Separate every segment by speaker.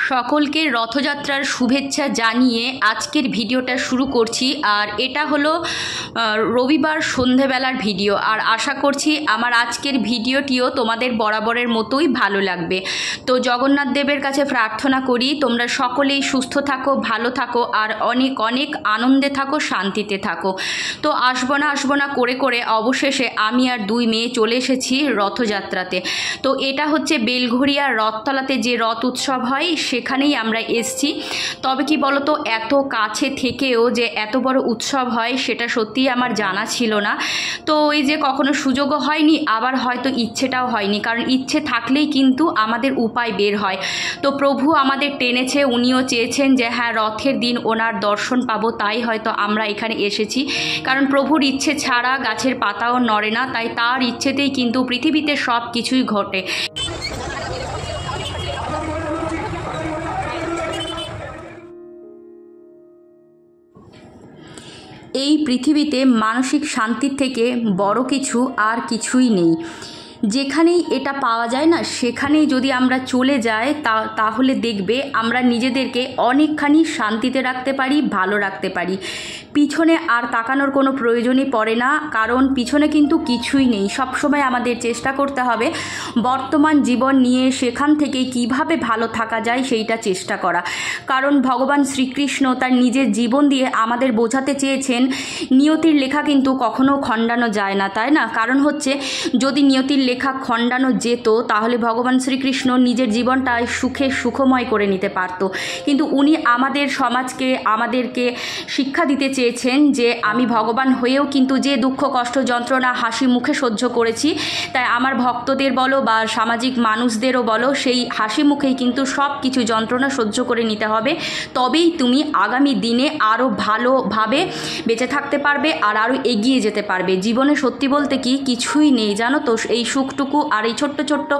Speaker 1: সকলকে রথযাত্রার শুভেচ্ছা জানিয়ে আজকের ভিডিওটা শুরু করছি। আর এটা হলো রবিবার সন্ধেবেলার ভিডিও। আর আশা করছি আমার আজকের ভিডিওটিও তোমাদের বরাবরের মতোই ভালো লাগবে। তো জগন্নাথ দেবের কাছে প্রার্থনা করি তোমরা সকলেই সুস্থ থাকো, ভালো থাকো, আর অনেক অনেক আনন্দে থাকো, শান্তিতে থাকো। তো আসবো না করে করে অবশেষে আমি আর দুই মেয়ে চলে এসেছি রথযাত্রাতে। তো এটা হচ্ছে বেলঘড়িয়া রথতলাতে যে রথ উৎসব হয় সেখানেই আমরা এসছি। তবে কি বলতো, এত কাছে থেকেও যে এত বড় উৎসব হয় সেটা সত্যিই আমার জানা ছিল না। তো ওই যে কখনো সুযোগও হয়নি, আবার হয়তো ইচ্ছেটাও হয়নি, কারণ ইচ্ছে থাকলেই কিন্তু আমাদের উপায় বের হয়। তো প্রভু আমাদের টেনেছে, উনিও চেয়েছেন যে হ্যাঁ রথের দিন ওনার দর্শন পাবো, তাই হয়তো আমরা এখানে এসেছি। কারণ প্রভুর ইচ্ছে ছাড়া গাছের পাতাও নড়ে না, তাই তার ইচ্ছেতেই কিন্তু পৃথিবীতে সব কিছুই ঘটে। এই পৃথিবীতে মানসিক শান্তির থেকে বড় কিছু আর কিছুই নেই। যেখানেই এটা পাওয়া যায় না, সেখানেই যদি আমরা চলে যাই তাহলে দেখবে আমরা নিজেদেরকে অনেকখানি শান্তিতে রাখতে পারি, ভালো রাখতে পারি। পিছনে আর তাকানোর কোনো প্রয়োজনই পড়ে না, কারণ পিছনে কিন্তু কিছুই নেই। সবসময় আমাদের চেষ্টা করতে হবে বর্তমান জীবন নিয়ে সেখান থেকে কিভাবে ভালো থাকা যায় সেইটা চেষ্টা করা। কারণ ভগবান শ্রীকৃষ্ণ তার নিজের জীবন দিয়ে আমাদের বোঝাতে চেয়েছেন নিয়তির লেখা কিন্তু কখনো খণ্ডানো যায় না, তাই না? কারণ হচ্ছে যদি নিয়তির লেখা খণ্ডানো যেত তাহলে ভগবান শ্রীকৃষ্ণ নিজের জীবনটা সুখময় করে নিতে পারত। কিন্তু উনি আমাদের সমাজকে, আমাদেরকে শিক্ষা দিতে চেয়েছেন যে আমি ভগবান হয়েও কিন্তু যে দুঃখ কষ্ট যন্ত্রণা হাসি মুখে সহ্য করেছি, তাই আমার ভক্তদের বলো বা সামাজিক মানুষদেরও বলো, সেই হাসি মুখেই কিন্তু সব কিছু যন্ত্রণা সহ্য করে নিতে হবে। তবেই তুমি আগামী দিনে আরও ভালোভাবে বেঁচে থাকতে পারবে আর আরও এগিয়ে যেতে পারবে। জীবনে সত্যি বলতে কি কিছুই নেই জানো তো, এই সুখটুকু আর এই ছোট্ট ছোট্ট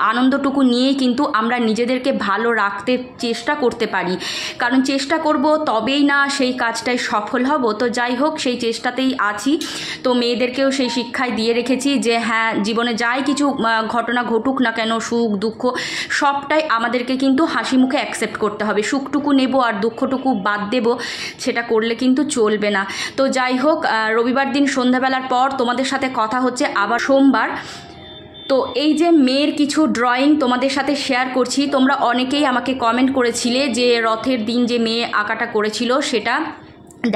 Speaker 1: আনন্দটুকু নিয়েই কিন্তু আমরা নিজেদেরকে ভালো রাখতে চেষ্টা করতে পারি। কারণ চেষ্টা করব তবেই না সেই কাজটায় সফল হব। তো যাই হোক, সেই চেষ্টাতেই আছি। তো মেয়েদেরকেও সেই শিক্ষায় দিয়ে রেখেছি যে হ্যাঁ জীবনে যাই কিছু ঘটনা ঘটুক না কেন, সুখ দুঃখ সবটাই আমাদেরকে কিন্তু হাসি মুখে অ্যাকসেপ্ট করতে হবে। সুখটুকু নেব আর দুঃখটুকু বাদ দেব, সেটা করলে কিন্তু চলবে না। তো যাই হোক, রবিবার দিন সন্ধ্যাবেলার পর তোমাদের সাথে কথা হচ্ছে আবার সোমবার। তো এই যে মেয়ের কিছু ড্রয়িং তোমাদের সাথে শেয়ার করছি। তোমরা অনেকেই আমাকে কমেন্ট করেছিলে যে রথের দিন যে মেয়ে আঁকাটা করেছিল সেটা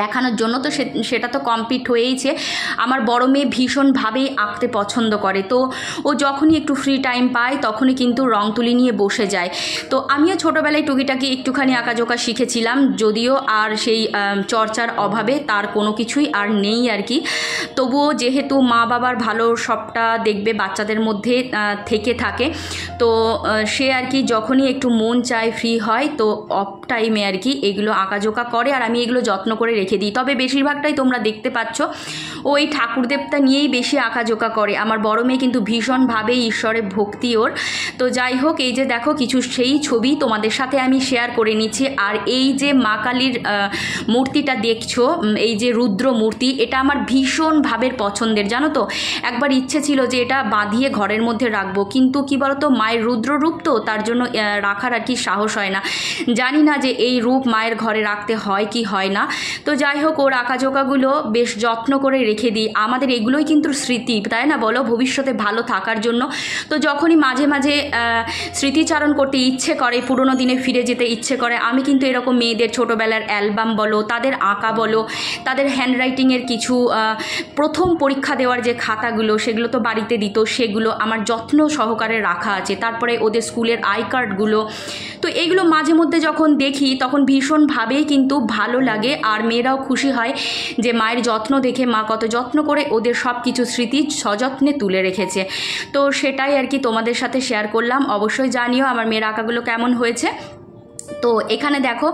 Speaker 1: দেখানোর জন্য। তো সেটা তো কমপ্লিট হয়েইছে। আমার বড় মেয়ে ভীষণভাবেই আঁকতে পছন্দ করে। তো ও যখনই একটু ফ্রি টাইম পায় তখনই কিন্তু রং তুলি নিয়ে বসে যায়। তো আমিও ছোটোবেলায় টুকিটাকি একটুখানি আঁকাঝোঁকা শিখেছিলাম, যদিও আর সেই চর্চার অভাবে তার কোনো কিছুই আর নেই আর কি। তবুও যেহেতু মা বাবার ভালো সবটা দেখবে বাচ্চাদের মধ্যে থেকে থাকে, তো সে আর কি যখনই একটু মন চায় ফ্রি হয় তো অফ টাইমে আর কি এগুলো আঁকাঝোঁকা করে, আর আমি এগুলো যত্ন করে রেখে দিই। তবে বেশিরভাগটাই তোমরা দেখতে পাচ্ছ ওই ঠাকুর দেবতা নিয়েই বেশি আঁকাঝোঁকা করে। আমার বড় মেয়ে কিন্তু ভীষণভাবে ঈশ্বরের ভক্তি ওর। তো যাই হোক, এই যে দেখো কিছু সেই ছবি তোমাদের সাথে আমি শেয়ার করে নিচ্ছি। আর এই যে মা কালীর মূর্তিটা দেখছো, এই যে রুদ্র মূর্তি, এটা আমার ভীষণভাবে পছন্দের জানো তো। একবার ইচ্ছে ছিল যে এটা বাঁধিয়ে ঘরের মধ্যে রাখবো, কিন্তু কি বলতো মায়ের রুদ্র রূপ তো, তার জন্য রাখার আর কি সাহস হয় না। জানি না যে এই রূপ মায়ের ঘরে রাখতে হয় কি হয় না। তো যাই হোক, ওর আঁকাঝোঁকাগুলো বেশ যত্ন করে রেখে দিই। আমাদের এগুলোই কিন্তু স্মৃতি, তাই না বলো, ভবিষ্যতে ভালো থাকার জন্য। তো যখনই মাঝে মাঝে স্মৃতিচারণ করতে ইচ্ছে করে, পুরোনো দিনে ফিরে যেতে ইচ্ছে করে, আমি কিন্তু এরকম মেয়েদের ছোটোবেলার অ্যালবাম বলো, তাদের আঁকা বলো, তাদের হ্যান্ডরাইটিংয়ের কিছু প্রথম পরীক্ষা দেওয়ার যে খাতাগুলো সেগুলো তো বাড়িতে দিত, সেগুলো আমার যত্ন সহকারে রাখা আছে। তারপরে ওদের স্কুলের আই কার্ডগুলো, তো এইগুলো মাঝে মধ্যে যখন দেখি তখন ভীষণভাবেই কিন্তু ভালো লাগে। আর মেয়েরাও খুশি হয় যে মায়ের যত্ন দেখে মা কত যত্ন করে ওদের সব কিছু স্মৃতি সযত্নে তুলে রেখেছে। তো সেটাই আর কি তোমাদের সাথে শেয়ার করলাম। অবশ্যই জানিও আমার মেয়ের আঁকাগুলো কেমন হয়েছে। তো এখানে দেখো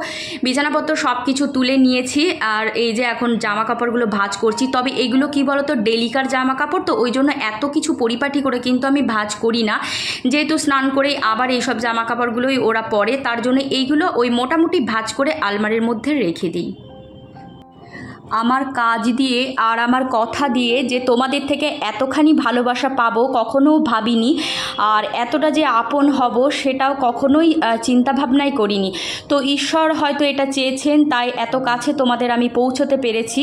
Speaker 1: বিছানাপত্র সব কিছু তুলে নিয়েছি, আর এই যে এখন জামা কাপড়গুলো ভাঁজ করছি। তবে এগুলো কি বলতো ডেলিকার জামা কাপড়, তো ওই জন্য এত কিছু পরিপাটি করে কিন্তু আমি ভাঁজ করি না, যেহেতু স্নান করে আবার এইসব জামা কাপড়গুলোই ওরা পরে, তার জন্য এইগুলো ওই মোটামুটি ভাঁজ করে আলমারির মধ্যে রেখে দিই। আমার কাজ দিয়ে আর আমার কথা দিয়ে যে তোমাদের থেকে এতখানি ভালোবাসা পাবো কখনো ভাবিনি, আর এতটা যে আপন হব সেটাও কখনোই চিন্তাভাবনাই করিনি। তো ঈশ্বর হয়তো এটা চেয়েছেন, তাই এত কাছে তোমাদের আমি পৌঁছতে পেরেছি।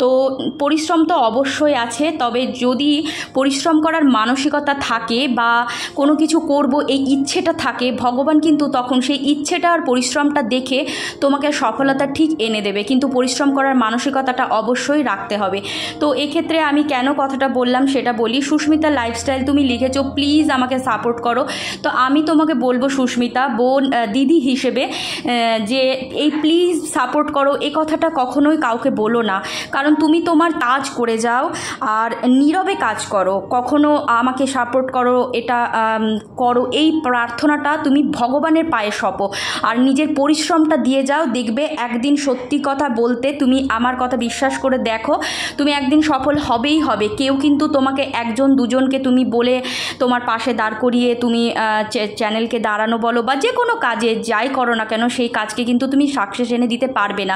Speaker 1: তো পরিশ্রম তো অবশ্যই আছে, তবে যদি পরিশ্রম করার মানসিকতা থাকে বা কোনো কিছু করব এই ইচ্ছেটা থাকে, ভগবান কিন্তু তখন সেই ইচ্ছেটা আর পরিশ্রমটা দেখে তোমাকে সফলতা ঠিক এনে দেবে। কিন্তু পরিশ্রম করার মানসিকতাটা অবশ্যই রাখতে হবে। তো এক্ষেত্রে আমি কেন কথাটা বললাম সেটা বলি। সুস্মিতা লাইফস্টাইল তুমি লিখেছো, প্লিজ আমাকে সাপোর্ট করো। তো আমি তোমাকে বলবো সুস্মিতা বোন, দিদি হিসেবে, যে এই প্লিজ সাপোর্ট করো এই কথাটা কখনোই কাউকে বলো না, কারণ তুমি তোমার কাজ করে যাও আর নীরবে কাজ করো, কখনো আমাকে সাপোর্ট করো এটা করো এই প্রার্থনাটা তুমি ভগবানের পায়ে সপো আর নিজের পরিশ্রমটা দিয়ে যাও। দেখবে একদিন সত্যি কথা বলতে, তুমি আমার কথা বিশ্বাস করে দেখো, তুমি একদিন সফল হবেই হবে। কেউ কিন্তু তোমাকে একজন দুজনকে তুমি বলে তোমার পাশে দাঁড় করিয়ে তুমি চ্যানেলকে দাঁড়ানো বলো বা যে কোনো কাজে যাই করো না কেন, সেই কাজকে কিন্তু তুমি সাকসেস এনে দিতে পারবে না।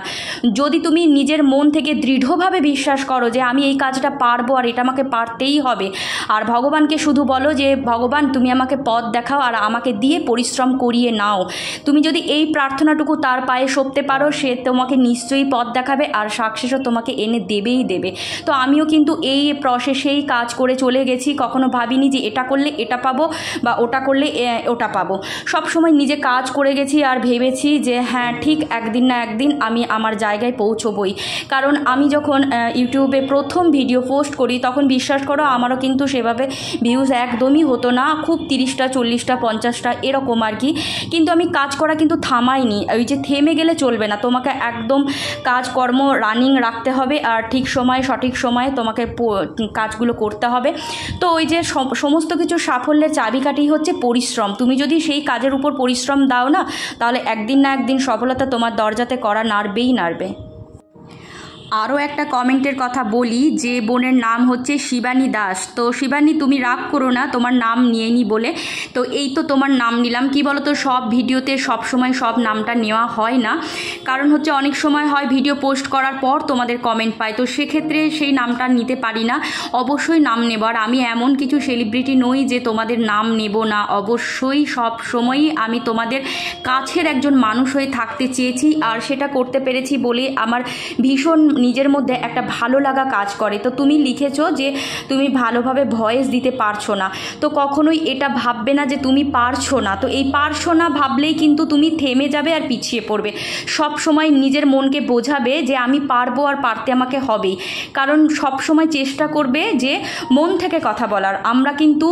Speaker 1: যদি তুমি নিজের মন থেকে দৃঢ়ভাবে বিশ্বাস করো যে আমি এই কাজটা পারবো আর এটা আমাকে পারতেই হবে, আর ভগবানকে শুধু বলো যে ভগবান তুমি আমাকে পথ দেখাও আর আমাকে দিয়ে পরিশ্রম করিয়ে নাও, তুমি যদি এই প্রার্থনাটুকু তার পায়ে সপতে পারো, সে তোমাকে নিশ্চয়ই পথ দেখাবে আর সাকসেসও তোমাকে এনে দেবেই দেবে। তো আমিও কিন্তু এই প্রসেসেই কাজ করে চলে গেছি, কখনো ভাবিনি যে এটা করলে এটা পাবো বা ওটা করলে ওটা পাবো। সব সময় নিজে কাজ করে গেছি আর ভেবেছি যে হ্যাঁ ঠিক একদিন না একদিন আমি আমার জায়গায় পৌঁছবই। কারণ আমি যখন ইউটিউবে প্রথম ভিডিও পোস্ট করি তখন বিশ্বাস করো আমারও কিন্তু সেভাবে ভিউজ একদমই হতো না, খুব 30টা 40টা 50টা এরকম আর কি। কিন্তু আমি কাজ করা কিন্তু থামাইনি, ওই যে থেমে গেলে চলবে না, তোমাকে একদম কাজকর্ম রানিং রাখতে হবে আর ঠিক সময়ে সঠিক সময়ে তোমাকে কাজগুলো করতে হবে। তো ওই যে সমস্ত কিছু সাফল্যের চাবিকাঠি হচ্ছে পরিশ্রম। তুমি যদি সেই কাজের উপর পরিশ্রম দাও না, তাহলে একদিন না একদিন সফলতা তোমার দরজাতে করা নাড়বেই নাড়বে। আরও একটা কমেন্টের কথা বলি, যে বোনের নাম হচ্ছে শিবানী দাস। তো শিবানী তুমি রাগ করো না তোমার নাম নিয়ে নি বলে, তো এই তো তোমার নাম নিলাম। কি বলো তো, সব ভিডিওতে সব সময় সব নামটা নেওয়া হয় না, কারণ হচ্ছে অনেক সময় হয় ভিডিও পোস্ট করার পর তোমাদের কমেন্ট পাই, তো সেক্ষেত্রে সেই নামটা নিতে পারি না। অবশ্যই নাম নেব, আর আমি এমন কিছু সেলিব্রিটি নই যে তোমাদের নাম নেব না। অবশ্যই সব সময়ই আমি তোমাদের কাছের একজন মানুষ হয়ে থাকতে চেয়েছি, আর সেটা করতে পেরেছি বলে আমার ভীষণ নিজের মধ্যে একটা ভালো লাগা কাজ করে। তো তুমি লিখেছো যে তুমি ভালোভাবে ভয়েস দিতে পারছো না, তো কখনোই এটা ভাববে না যে তুমি পারছো না। তো এই পারছো না ভাবলেই কিন্তু তুমি থেমে যাবে আর পিছিয়ে পড়বে। সব সময় নিজের মনকে বোঝাবে যে আমি পারবো আর পারতে আমাকে হবেই, কারণ সব সময় চেষ্টা করবে যে মন থেকে কথা বলার। আমরা কিন্তু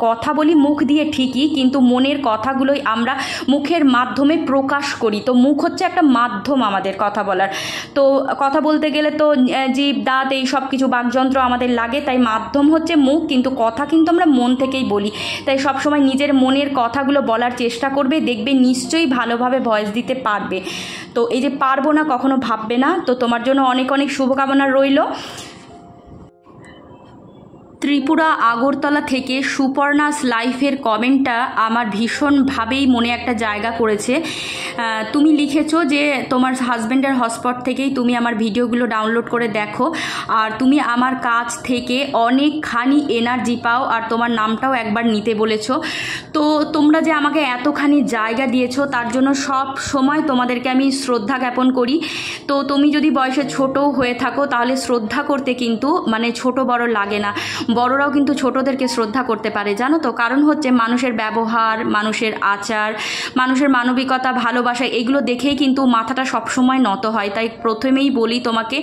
Speaker 1: কথা বলি মুখ দিয়ে ঠিকই, কিন্তু মনের কথাগুলোই আমরা মুখের মাধ্যমে প্রকাশ করি। তো মুখ হচ্ছে একটা মাধ্যম আমাদের কথা বলার। তো কথা বলতে গেলে তো জিভ দাঁত এই সব কিছু বাকযন্ত্র আমাদের লাগে, তাই মাধ্যম হচ্ছে মুখ, কিন্তু কথা কিন্তু আমরা মন থেকেই বলি। তাই সবসময় নিজের মনের কথাগুলো বলার চেষ্টা করবে, দেখবে নিশ্চয়ই ভালোভাবে ভয়েস দিতে পারবে। তো এই যে পারবো না কখনো ভাববে না। তো তোমার জন্য অনেক অনেক শুভকামনা রইল। ত্রিপুরা আগরতলা থেকে সুপর্ণাস লাইফের কমেন্টটা আমার ভীষণভাবেই মনে একটা জায়গা করেছে। তুমি লিখেছো যে তোমার হাজব্যান্ডের হটস্পট থেকেই তুমি আমার ভিডিওগুলো ডাউনলোড করে দেখো, আর তুমি আমার কাছ থেকে অনেকখানি এনার্জি পাও, আর তোমার নামটাও একবার নিতে বলেছো। তো তোমরা যে আমাকে এতখানি জায়গা দিয়েছো তার জন্য সব সময় তোমাদেরকে আমি শ্রদ্ধা জ্ঞাপন করি। তো তুমি যদি বয়সে ছোটও হয়ে থাকো তাহলে শ্রদ্ধা করতে কিন্তু মানে ছোট বড় লাগে না, বড়রাও কিন্তু ছোটদেরকে শ্রদ্ধা করতে পারে, জানো তো। কারণ হচ্ছে মানুষের ব্যবহার, মানুষের আচার, মানুষের মানবিকতা, ভালোবাসা এগুলো দেখেই কিন্তু মাথাটা সবসময় নত হয়। তাই প্রথমেই বলি তোমাকে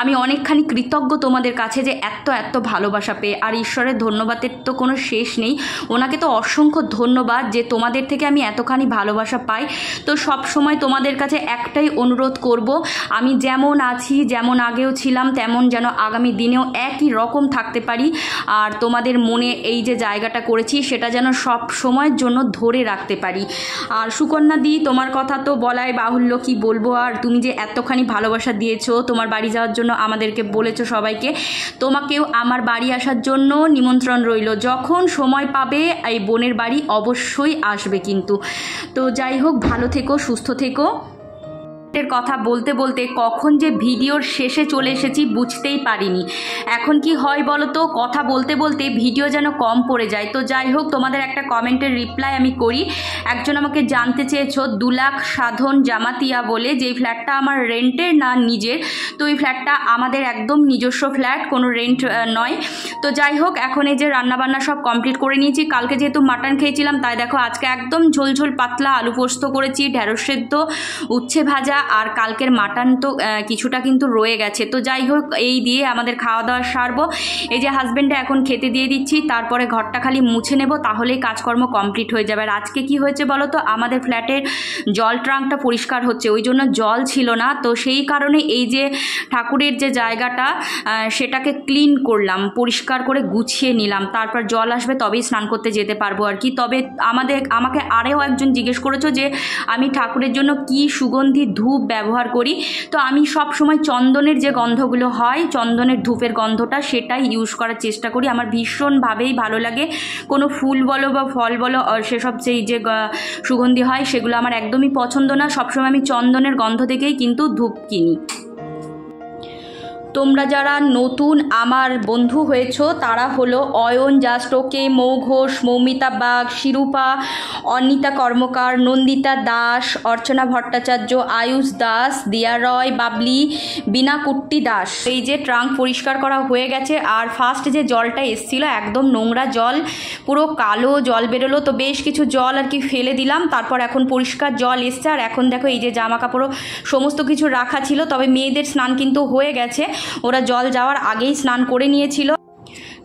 Speaker 1: আমি অনেকখানি কৃতজ্ঞ তোমাদের কাছে যে এত এত ভালোবাসা পেয়ে। আর ঈশ্বরের ধন্যবাদের তো কোনো শেষ নেই, ওনাকে তো অসংখ্য ধন্যবাদ যে তোমাদের থেকে আমি এতখানি ভালোবাসা পাই। তো সব সময় তোমাদের কাছে একটাই অনুরোধ করব, আমি যেমন আছি, যেমন আগেও ছিলাম, তেমন যেন আগামী দিনেও একই রকম থাকতে পারি। আর তোমাদের মনে এই যে জায়গাটা করেছি সেটা যেন সব সময়ের জন্য ধরে রাখতে পারি। আর সুকন্যা দি, তোমার কথা তো বলাই বাহুল্য, কি বলবো। আর তুমি যে এতখানি ভালোবাসা দিয়েছো, তোমার বাড়ি যাওয়ার জন্য আমাদেরকে বলেছো সবাইকে, তোমাকেও আমার বাড়ি আসার জন্য নিমন্ত্রণ রইল। যখন সময় পাবে এই বোনের বাড়ি অবশ্যই আসবে কিন্তু। তো যাই হোক, ভালো থেকো, সুস্থ থেকো। ফ্ল্যাটের কথা বলতে বলতে কখন যে ভিডিওর শেষে চলে এসেছি বুঝতেই পারিনি। এখন কি হয় বলো তো, কথা বলতে বলতে ভিডিও যেন কম পড়ে যায়। তো যাই হোক, তোমাদের একটা কমেন্টের রিপ্লাই আমি করি। একজন আমাকে জানতে চেয়েছো 2 লাখ সাধন জামাতিয়া বলে, যেই ফ্ল্যাটটা আমার রেন্টের না নিজের। তো এই ফ্ল্যাটটা আমাদের একদম নিজস্ব ফ্ল্যাট, কোনো রেন্ট নয়। তো যাই হোক, এখন এই যে রান্নাবান্না সব কমপ্লিট করে নিয়েছি। কালকে যেহেতু মাটন খেয়েছিলাম তাই দেখো আজকে একদম ঝোলঝোল পাতলা আলু পোস্ত করেছি, ঢেঁড়স সেদ্ধ, উচ্ছে ভাজা, আর কালকের মাটন তো কিছুটা কিন্তু রয়ে গেছে। তো যাই হোক, এই দিয়ে আমাদের খাওয়া দাওয়া সারবো। এই যে হাজব্যান্ডে এখন খেতে দিয়ে দিচ্ছি, তারপরে ঘরটা খালি মুছে নেব, তাহলেই কাজকর্ম কমপ্লিট হয়ে যাবে। আর আজকে কি হয়েছে বলো তো, আমাদের ফ্ল্যাটের জল ট্রাঙ্কটা পরিষ্কার হচ্ছে, ওই জন্য জল ছিল না। তো সেই কারণে এই যে ঠাকুরের যে জায়গাটা সেটাকে ক্লিন করলাম, পরিষ্কার করে গুছিয়ে নিলাম, তারপর জল আসবে তবেই স্নান করতে যেতে পারবো আর কি। তবে আমাকে আরও একজন জিজ্ঞেস করেছো যে আমি ঠাকুরের জন্য কি সুগন্ধি ধূপ ব্যবহার করি। তো আমি সব সময় চন্দনের যে গন্ধগুলো হয়, চন্দনের ধূপের গন্ধটা, সেটাই ইউজ করার চেষ্টা করি। আমার ভীষণভাবেই ভালো লাগে। কোনো ফুল বলো বা ফল বলো, সেসব সেই যে সুগন্ধি হয় সেগুলো আমার একদমই পছন্দ না। সবসময় আমি চন্দনের গন্ধ থেকেই কিন্তু ধূপ কিনি। তোমরা যারা নতুন আমার বন্ধু হয়েছো তারা হলো অয়ন, জাস্ট ওকে, মৌ ঘোষ, মৌমিতা বাগ, শিরূপা, অনিতা কর্মকার, নন্দিতা দাস, অর্চনা ভট্টাচার্য, আয়ুষ দাস, দিয়া রয়, বাবলি, বিনা কুট্টি দাস। এই যে ট্রাঙ্ক পরিষ্কার করা হয়ে গেছে। আর ফার্স্ট যে জলটা এসেছিলো একদম নোংরা জল, পুরো কালো জল বেরোলো। তো বেশ কিছু জল আর কি ফেলে দিলাম, তারপর এখন পরিষ্কার জল এসছে। আর এখন দেখো এই যে জামা কাপড় সমস্ত কিছু রাখা ছিল, তবে মেয়েদের স্নান কিন্তু হয়ে গেছে, ওরা জল যাওয়ার আগেই স্নান করে নিয়েছিল।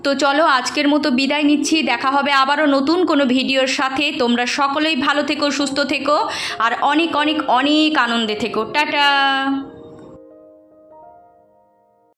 Speaker 1: তো চলো আজকের মতো বিদায় নিচ্ছি, দেখা হবে আবারও নতুন কোনো ভিডিওর সাথে। তোমরা সকলেই ভালো থেকো, সুস্থ থেকো, আর অনেক অনেক অনেক আনন্দে থেকো। টাটা।